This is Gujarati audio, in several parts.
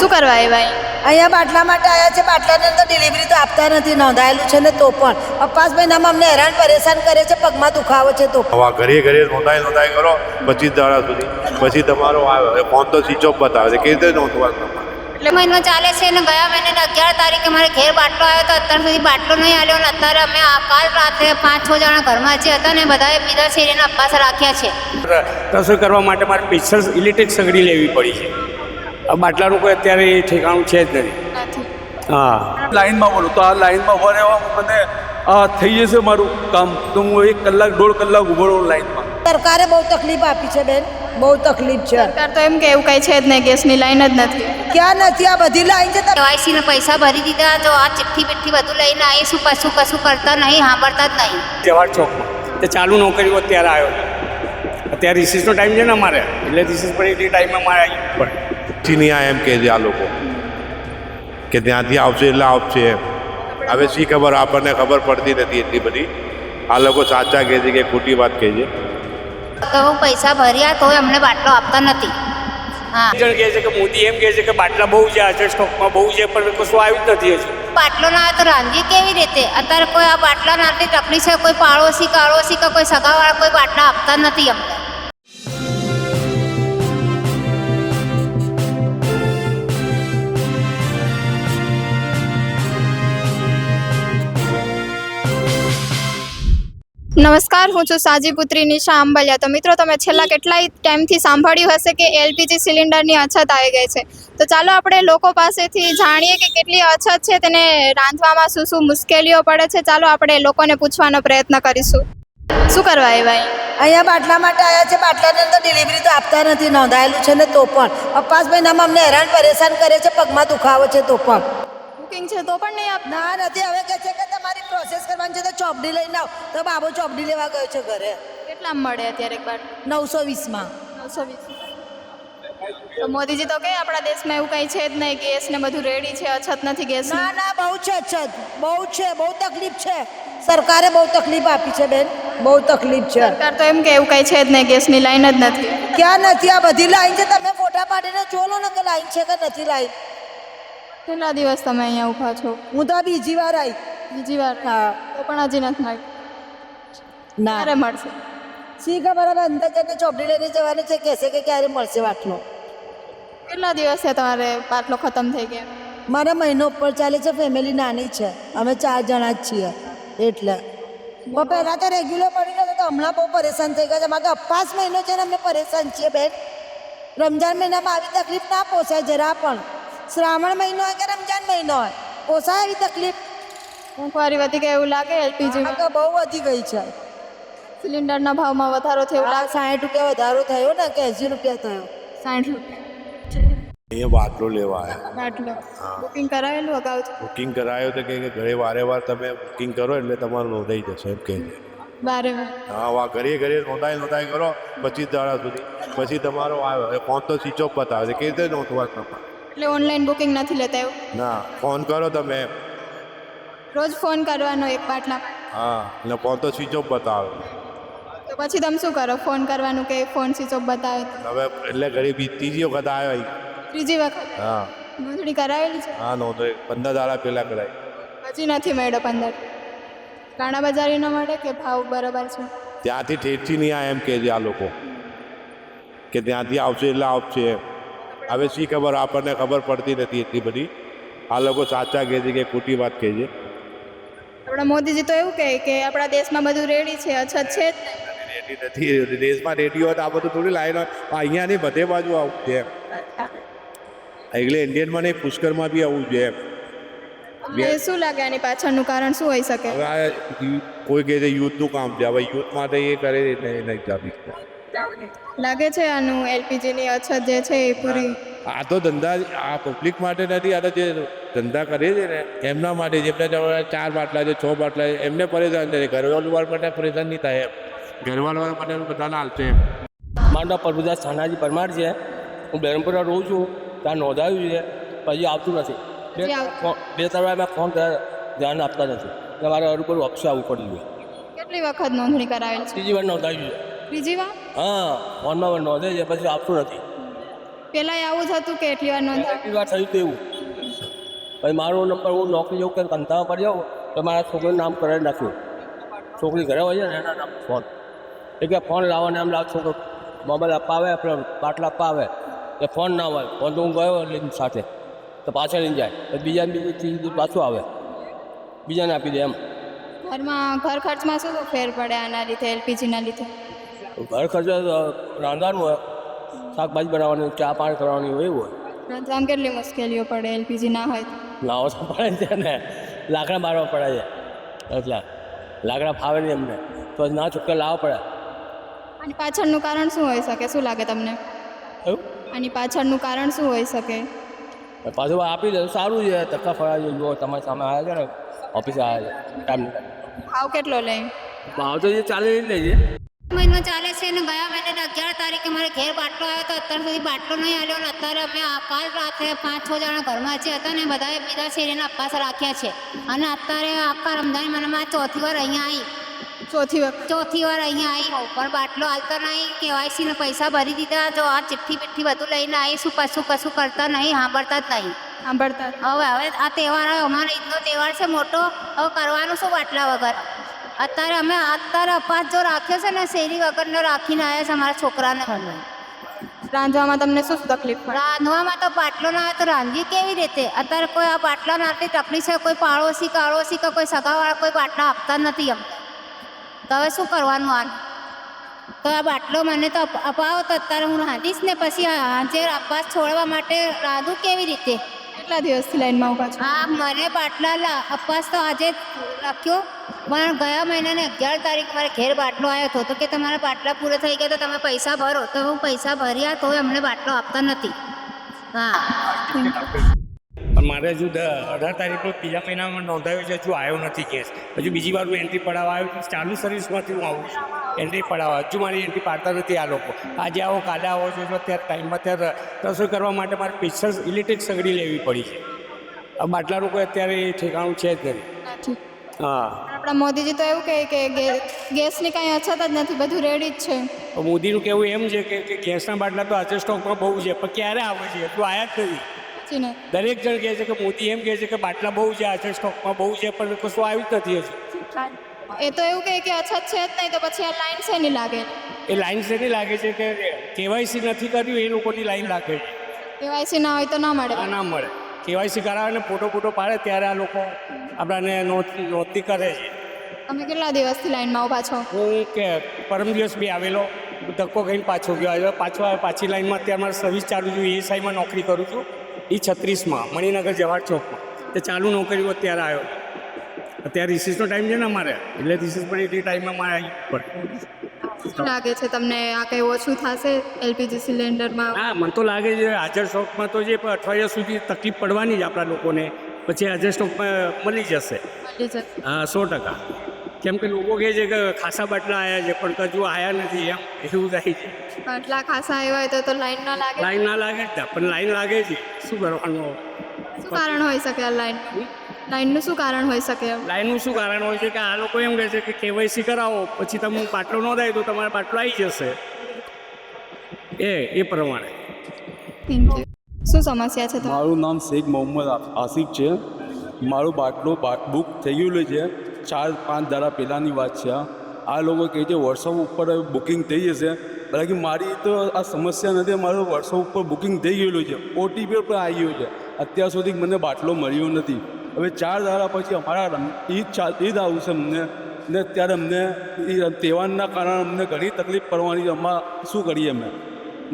શું કરવા આવ્યા? અહીંયા બાટલા માટે આવ્યા છે. બાટલાની અંદર ડિલિવરી તો આપતા નથી, નોંધાયેલું છે ને તો પણ અપાસ મહિનામાં અમને હેરાન પરેશાન કરે છે, પગમાં દુખાવો છે તો હવે ઘરે ઘરે નોંધાઈ કરો 25 દાડા સુધી, પછી તમારો ફોન તો સ્વિચ ઓફ બતાવે છે. કેવી રીતે નોંધવાનું તમારે? એટલે મહિનો ચાલે છે ને ગયા મહિને 11 તારીખે મારે ઘેર બાટલો આવ્યો તો અત્યાર સુધી બાટલો નહીં આવ્યો ને અત્યારે અમે કાલ રાત્રે 5-6 જણા ઘરમાં જે હતા ને બધાએ પીધા છે એને અપાસ રાખ્યા છે. રસોઈ કરવા માટે મારે સ્પેશિયલ ઇલેક્ટ્રિક સગડી લેવી પડી છે. આ બાટલાનું કોઈ અત્યારે ઠેકાણું છે જ નથી. હા, લાઈનમાં બોલું તો આ લાઈનમાં ઉભા રહેવા મને થઈ જશે મારું કામ તો હું 1 કલાક 1.5 કલાક ઉભો રહું લાઈનમાં. સરકારે બહુ તકલીફ આપી છે બેન, બહુ તકલીફ છે. સરકાર તો એમ કે એવું કંઈ છે જ નહીં, ગેસની લાઈન જ નથી. ક્યાં નથી? આ બધી લાઈન છે. કેવાયસી ને પૈસા ભરી દીધા તો આ ચિઠ્ઠી બિઠ્ઠી બધું લઈને આવીશું, કશું કરતા નહીં, સાંભળતા જ નહીં. તહેવાર ચોકમાં તે ચાલુ નોકરીઓ અત્યારે આવ્યો. અત્યારે રિસીસનો ટાઈમ છે ને અમારે, એટલે રિસીસ પડે એટલી ટાઈમમાં મારે આવી પડે. નહીં આ એમ કહે છે આ લોકો કે ત્યાંથી આવશે એટલે આવશે. હવે શી ખબર, આપણને ખબર પડતી નથી એટલી બધી. આ લોકો સાચા કહે છે કે ખોટી વાત કહે છે. તો પૈસા ભર્યા તો અમને બાટલો આપતા નથી. હા, જણ કહે છે કે મોદી એમ કહે છે કે બાટલા બહુ છે, આજે સ્ટોકમાં બહુ છે, પણ કશું આવ્યું જ નથી હજુ. બાટલો ના આવે તો રાંધીએ કેવી રીતે? અત્યારે કોઈ આ બાટલા ના આટલી તકલીફ છે, કોઈ પાડોશી કે કોઈ સગાવાળા કોઈ બાટલા આપતા નથી અમને. નમસ્કાર, હું છું સાજીપુત્રી નિશા આંબલિયા. તો મિત્રો, તમે છેલ્લા કેટલાય ટાઈમથી સાંભળ્યું હશે કે એલપીજી સિલિન્ડરની અછત આવી ગઈ છે. તો ચાલો આપણે લોકો પાસેથી જાણીએ કે કેટલી અછત છે, તેને રાંધવામાં શું શું મુશ્કેલીઓ પડે છે. ચાલો આપણે લોકોને પૂછવાનો પ્રયત્ન કરીશું. શું કરવા આવ્યા? અહીંયા બાટલા માટે આવ્યા છે. બાટલાની અંદર ડિલિવરી તો આપતા નથી, નોંધાયેલું છે ને તો પણ અપાસ મહિનામાં અમને હેરાન પરેશાન કરે છે, પગમાં દુખાવો છે તો પણ બુકિંગ છે તો પણ નહીં આપતા. ના નથી. હવે કહે છે કે તમારી પ્રોસેસ કરવાની છે તો ચોપડી લઈને આવો. તો બાબો ચોપડી લેવા ગયો છે ઘરે. કેટલા મળે અત્યારે એક બાટલો? 920માં. 920. તો મોદીજી તો કે આપણા દેશમાં એવું કંઈ છે જ નહીં, ગેસ ને બધું રેડી છે, અછત નથી ગેસ. ના ના, બહુ છે અછત, બહુ છે, બહુ તકલીફ છે. સરકારે બહુ તકલીફ આપી છે બેન, બહુ તકલીફ છે. સરકાર તો એમ કે એવું કંઈ છે જ નહીં, ગેસની લાઈન જ નથી. ક્યાં નથી? આ બધી લાઈન છે. તમે ફોટા પાડીને જોલો ને કે લાઈન છે કે નથી લાઈન. કેટલા દિવસ તમે અહીંયા ઊભા છો? હું તો બીજી વાર આવી. બીજી વાર? હા. તો પણ હજી નથી મળી. ના, ક્યારે મળશે? શી ખબર. હવે અંદર જઈને ચોપડી લઈને જવાની છે, કહેશે કે ક્યારે મળશે બાટલો. કેટલા દિવસ છે તમારે બાટલો ખતમ થઈ ગયા? મારા મહિનો ઉપર ચાલે છે. ફેમિલી નાની છે, અમે 4 જણા જ છીએ એટલે. પણ પહેલાં તો રેગ્યુલર પડી ગયો તો હમણાં બહુ પરેશાન થઈ ગયા છે. મારે 5 મહિનો છે ને અમે પરેશાન છીએ બેન. રમજાન મહિનામાં આવી તકલીફ ના પોસાય જરા પણ. શ્રાવણ મહિનો હોય કે રમજાન મહિનો હોય, પોસાય આવી તકલીફ? મોંઘવારી વધી ગઈ એવું લાગે એલપીજી? આ તો બહુ વધી ગઈ છે. સિલિન્ડરના ભાવમાં વધારો થયો એવું લાગે? 60 રૂપિયા વધારો થયો ને કે 80 રૂપિયા થયો? 60 રૂપિયા. અહીંયા બાટલો લેવા આવ્યા. બાટલો બુકિંગ કરાવેલું અગાઉથી? બુકિંગ કરાયો તો કે ઘરે વારે તમે બુકિંગ કરો એટલે તમારું નોંધાઈ જશે એમ કહે છે. બારે હા, વા ઘરે નોંધાઈ કરો 25 દાડા સુધી, પછી તમારો ફોન તો સ્વિચ ઓફ બતાવે છે. કેવી રીતે નોંધવાનું તમારે? એટલે ઓનલાઈન બુકિંગ નથી લેતા એવું? ના, ફોન કરો તમે. રોજ ફોન કરવાનો એક બાટલા? હા, એટલે ફોન તો સ્વિચ ઓફ બતાવે. તો પછી તમે શું કરો? ફોન કરવાનું કે ફોન સ્વિચ ઓફ બતાવે તો? હવે એટલે ઘરે ત્રીજી વખત આવ્યો. ત્રીજી વખત? હા. નોંધણી કરાવેલી છે? હા, નોંધાઈ 15 દાડા પહેલાં કરાવી. હજી નથી મળ્યો 15? કાણા બજારી ન મળે કે ભાવ બરાબર છે? ત્યાંથી ઠેઠથી નહીં આ એમ કહે છે આ લોકો કે ત્યાંથી આવશે એટલે આવશે. હવે શી ખબર, આપણને ખબર પડતી નથી એટલી બધી. આ લોકો સાચા કહે છે કે ખોટી વાત કહે છે. આપણા મોદીજી તો એવું કહે કે આપણા દેશમાં બધું રેડી છે, અછત છે જ રેડી નથી. દેશમાં રેડી હોય તો આ બધું થોડી લાઈન હોય. અહીંયા નહીં, બધે બાજુ આવું છે. એટલે ઇન્ડિયનમાં નહીં, પુષ્કરમાં બી આવું છે. તમને શું લાગે આની પાછળનું કારણ શું હોઈ શકે? હવે આ કોઈ કહે છે યુથનું કામ છે. હવે યુથ માટે એ કરે એટલે એ નહીં ચાલી. લાગે છે આનું એલપીજીની અછત જે છે એ પૂરી? આ તો ધંધા આ પબ્લિક માટે નથી. આ તો જે ધંધા કરે છે ને એમના માટે. જેમના 4 બાટલા છે, 6 બાટલા છે, એમને પરેશાન થાય. ઘરવાળું માટે પરેશાન નહીં થાય. ઘરવાળા માટે બધાને હાલશે. મારું નામ પ્રભુદાસ થાનાજી પરમાર છે. હું બેરમપુરા રહું છું. ત્યાં નોંધાવ્યું છે, પછી આવતું નથી. 2-3 વાર મેં ફોન કર્યા, ધ્યાન આપતા નથી. એટલે મારે હરું ઓપ્શન આવવું પડ્યું. કેટલી વખત નોંધણી કરાવેલી છે? ત્રીજી વાર નોંધાવ્યું છે. ત્રીજી વાર? હા, ફોનમાં નોંધે છે, પછી આપતું નથી. પહેલાંય આવું જ હતું કે એટલી વાર નોંધાયું? એટલી વાર થયું હતું એવું. પછી મારો નંબર હું નોકરી જવું કે કંટાળા પર જાઉં તો મારા છોકરીનું નામ કરાવી નાખ્યું. છોકરી ઘરે હોય છે ને એના નામ ફોન એ કે ફોન લાવો ને એમ લાવ છોકરો મોબાઈલ આપવા આવે આપણે બાટલા આપવા આવે એ ફોન ના હોય. ફોન તો હું ગયો લઈને સાથે તો પાછળ લઈને જાય તો બીજી પાછું આવે બીજાને આપી દે એમ. ઘરમાં ઘર ખર્ચમાં શું ફેર પડે આના લીધે, એલપીજીના લીધે? ઘર ખર્ચ રાંધવાનું હોય, શાકભાજી બનાવવાની, ચા પાણી કરવાની હોય એવું હોય. રાંધવામાં કેટલી મુશ્કેલીઓ પડે એલપીજી ના હોય તો? લાવો તો પડે છે ને, લાકડા મારવા પડે છે એટલે લાકડા ફાવે નહીં અમને તો ના છૂટકે લાવવા પડે. આની પાછળનું કારણ શું હોઈ શકે, શું લાગે તમને? એવું આની પાછળનું કારણ શું હોઈ શકે? પાછું આપી દે સારું છે. ધક્કા ફળા જો તમારી સામે આવ્યા છે ને ઓફિસે આવ્યા છે ટાઈમ ભાવ કેટલો લે? ભાવ તો જે ચાલે એ જ લઈએ. મહિનો ચાલે છે અને ગયા મહિને 11 તારીખે મારે ઘેર બાટલો આવ્યો તો અત્યાર સુધી બાટલો નહીં આવ્યો અને અત્યારે અમે કાલ રાત્રે 5-6 જણા ઘરમાં જે હતા ને બધાએ બીજા શેરીના અપવાસ રાખ્યા છે અને અત્યારે આખા રમઝાન મહિનામાં ચોથી વાર અહીંયા આવી. ચોથી વાર અહીંયા આવી પણ બાટલો હાલતો નહીં. કેવાયસીને પૈસા ભરી દીધા. જો આ ચિઠ્ઠી બિઠ્ઠી બધું લઈને આવી શું કશું કરતા નહીં, સાંભળતા જ નહીં. સાંભળતા હવે આ તહેવાર અમારો ઈદનો તહેવાર છે મોટો. હવે કરવાનું શું બાટલા વગર? અત્યારે અપાસ જો રાખ્યો છે ને શેરી વગરનો રાખીને આવ્યા છે અમારા છોકરાને. રાંધવામાં તમને શું તકલીફ પડે? રાંધવામાં તો બાટલો ના આવે તો રાંધીએ કેવી રીતે? અત્યારે કોઈ આ બાટલાની આટલી તકલીફ છે. કોઈ પાડોશી કે કોઈ સગાવાળા કોઈ બાટલા આપતા નથી અમને. તો હવે શું કરવાનું? તો આ બાટલો મને તો અપાવો તો અત્યારે હું રાંધીશ ને પછી હાજે અપાસ છોડવા માટે રાંધું કેવી રીતે? કેટલા દિવસથી લાઈનમાં ઊભા છો? હા, મને બાટલા અપાસ તો આજે રાખ્યો પણ ગયા મહિનાને 11 તારીખ મારે ઘેર બાટલો આવ્યો હતો તો કે તમારા બાટલા પૂરા થઈ ગયા તો તમે પૈસા ભરો. તો હું પૈસા ભર્યા તોય અમને બાટલો આપતા નથી. હા, પણ મારે હજુ 18 તારીખનો બીજા મહિનામાં નોંધાયો છે, હજુ આવ્યો નથી કેસ. હજુ બીજી વાર હું એન્ટ્રી પડાવવા આવ્યો. ચાલુ સર્વિસમાંથી હું આવું છું એન્ટ્રી પડાવવા. હજુ મારી એન્ટ્રી પાડતા નથી આ લોકો. આજે આવો કાલે આવો છો ત્યારે ટાઈમમાં ત્યારે રસોઈ કરવા માટે મારે સ્પેશિયલ ઇલેક્ટ્રિક સગડી લેવી પડી છે. આ બાટલાનું કોઈ અત્યારે ઠેકાણું છે જ નથી. હા, આપણા મોદીજી તો એવું કહે કે ગેસની કાંઈ અછત જ નથી, બધું રેડી જ છે. મોદીનું કહેવું એમ છે કે ગેસના બાટલા તો આજે સ્ટોકમાં બહુ છે પણ ક્યારે આવે છે હજુ આવ્યા જ નથી. દરેક જણ કહે છે કે મોદી એમ કહે છે કે બાટલા બહુ છે આજે સ્ટોકમાં બહુ છે પણ કશું આવ્યું જ નથી હજુ. એ તો એવું કહે કે અછત છે જ નહીં તો પછી આ લાઈન શેની લાગે? એ લાઈન શેની લાગે છે કે કેવાયસી નથી કર્યું એ લોકોની લાઈન લાગે છે. કેવાયસી ના હોય તો ના મળે? ના મળે. કેવાયસી કરાવે ને ફોટો પાડે ત્યારે આ લોકો આપણાને નોંધતી કરે છે. તમે કેટલા દિવસથી લાઈનમાં ઊભા છો? હું કે પરમ દિવસ બી આવેલો ધક્કો ખાઈને પાછો ગયો. હવે પાછી લાઈનમાં અત્યારે મારે સર્વિસ ચાલુ છું. ESIમાં નોકરી કરું છું. E36માં મણિનગર જવાહર ચોકમાં તે ચાલુ નોકરીઓ અત્યારે આવ્યો. અત્યારે રિસીસનો ટાઈમ છે ને અમારે એટલે રિસીસ પણ એટલી ટાઈમમાં મારે આવી પડે. શું લાગે છે તમને આ કંઈ ઓછું થશે એલપીજી સિલિન્ડરમાં? હા, મને તો લાગે છે હાજર સ્ટોકમાં તો જે અઠવાડિયા સુધી તકલીફ પડવાની જ આપણા લોકોને. પછી હાજર સ્ટોકમાં મળી જશે. હા, 100%. કેમ કે લોકો કહે છે કે ખાસા બાટલા આવ્યા છે પણ હજુ આવ્યા નથી એમ એવું થાય છે. બાટલા ખાસા આવ્યા હોય તો લાઈન ના લાગે? લાઈન ના લાગે જ પણ લાઈન લાગે છે. શું કરવાનું? શું કારણ હોઈ શકે આ લાઈનનું શું કારણ હોઈ શકે? લાઈનનું શું કારણ હોય છે કે આ લોકો એમ કહે છે કે કેવાયસી કરાવો પછી તમે બાટલો ન થાય તો તમારો બાટલો આવી જશે એ પ્રમાણે. શું સમસ્યા છે? મારું નામ શેખ મોહમ્મદ આસિફ છે. મારો બાટલો બુક થઈ ગયેલો છે. 4-5 દાડા પહેલાંની વાત છે. આ લોકો કહે છે વોટ્સઅપ ઉપર બુકિંગ થઈ જશે. બાકી મારી તો આ સમસ્યા નથી. મારું વોટ્સઅપ ઉપર બુકિંગ થઈ ગયેલું છે. OTP પણ આવી ગયું છે. અત્યાર સુધી મને બાટલો મળ્યો નથી. હવે 4 દાડા પછી અમારા ઈદ આવશે અમને ને અત્યારે અમને તહેવારના કારણે અમને ઘણી તકલીફ પડવાની. અમારે શું કરીએ અમે?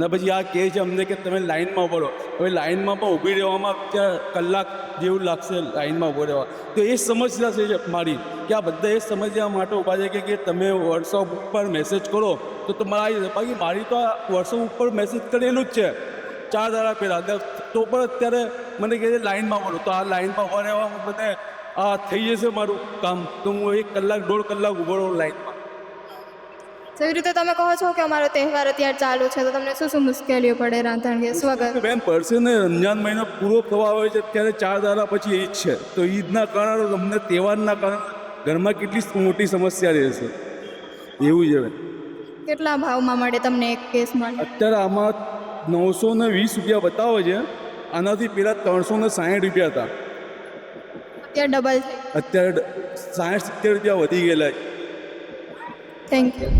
ને પછી આ કહે છે અમને કે તમે લાઇનમાં ઉભો રહો. હવે લાઇનમાં પણ ઊભી રહેવામાં ત્યાં કલાક જેવું લાગશે લાઇનમાં ઊભો રહેવા. તો એ સમસ્યા છે મારી કે આ બધા એ સમસ્યા માટે ઊભા છે કે તમે વોટ્સઅપ ઉપર મેસેજ કરો તો તમારે આવી જશે. બાકી મારી તો આ વોટ્સઅપ ઉપર મેસેજ કરેલું જ છે 4 દાડા પહેલાં. તો પણ અત્યારે મને કહે છે લાઇનમાં ઉભો રહો. તો આ લાઇનમાં ઊભા રહેવામાં મને આ થઈ જશે મારું કામ. તો હું 1 કલાક 1.5 કલાક ઊભો રહું લાઇનમાં. એવી રીતે તમે કહો છો કે અમારો તહેવાર અત્યારે ચાલુ છે તો તમને શું મુશ્કેલીઓ પડે રાંધણ ગેસ વગર? બેન પડશે ને. રમજાન મહિનો પૂરો થવા આવે છે ત્યારે 4 દાડા પછી ઈદ છે. તો ઈદના કારણે અમને તહેવારના કારણે ઘરમાં કેટલી મોટી સમસ્યા રહેશે એવું છે. કેટલા ભાવમાં મળે તમને એક ગેસ માટે? અત્યારે આમાં ₹920 બતાવે છે. આનાથી પહેલાં ₹360 હતા. અત્યારે ડબલ થઈ. અત્યારે ₹60-70 વધી ગયેલા છે. Thank you.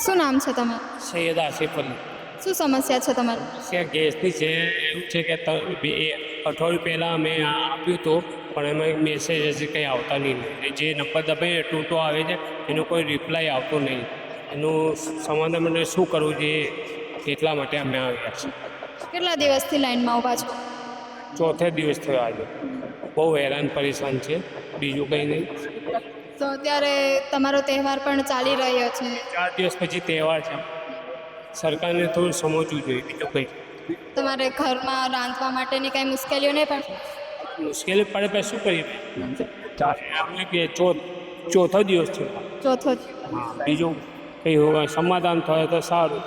શું નામ છે તમારું? સૈયદ આસિફ અલી. શું સમસ્યા છે તમારી? છે ગેસની છે. એવું છે કે અઠવાડિયું પહેલાં અમે આપ્યું હતું પણ એમાં મેસેજ હજી કંઈ આવતા નહીં. જે નંબર દબાઈએ ટૂંટો આવે છે એનો કોઈ રિપ્લાય આવતો નહીં. એનું સમાધાન મને શું કરવું જોઈએ એટલા માટે અમે આવ્યા છીએ. કેટલા દિવસથી લાઈનમાં ઊભા છો? ચોથે દિવસ થયો આજે. બહુ હેરાન પરેશાન છે, બીજું કંઈ નહીં. તો અત્યારે તમારો તહેવાર પણ ચાલી રહ્યો છે. 4 દિવસ પછી તહેવાર છે. સરકારને થોડું સમજવું જોઈએ, બીજું કંઈ. તમારે ઘરમાં રાંધવા માટેની કાંઈ મુશ્કેલીઓ નહીં પડશે? મુશ્કેલી પડે પછી શું કરીએ? આપણે કે ચોથો દિવસ છે. ચોથો બીજું કંઈ હોય સમાધાન થાય તો સારું.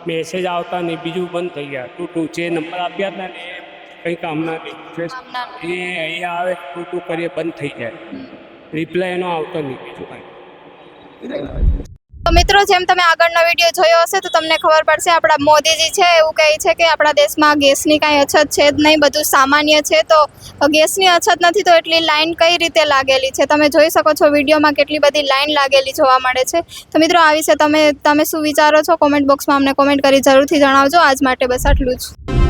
મેસેજ આવતા નહીં, બીજું બંધ થઈ ગયા. ટૂટું જે નંબર આપ્યા હતા ને એ કંઈ કામના નહીં. એ અહીંયા આવે ટૂટું કરીએ બંધ થઈ જાય. રિપ્લાય એનો આવતો નહીં, બીજું કાંઈ. તો મિત્રો, જેમ તમે આગળનો વિડીયો જોયો હશે તો તમને ખબર પડશે આપણા મોદીજી છે એવું કહે છે કે આપણા દેશમાં ગેસની કાંઈ અછત છે જ નહીં, બધું સામાન્ય છે. તો ગેસની અછત નથી તો એટલી લાઈન કઈ રીતે લાગેલી છે તમે જોઈ શકો છો વિડીયોમાં, કેટલી બધી લાઈન લાગેલી જોવા મળે છે. તો મિત્રો, આ વિશે તમે શું વિચારો છો કોમેન્ટ બોક્સમાં અમને કોમેન્ટ કરી જરૂરથી જણાવજો. આજ માટે બસ આટલું જ.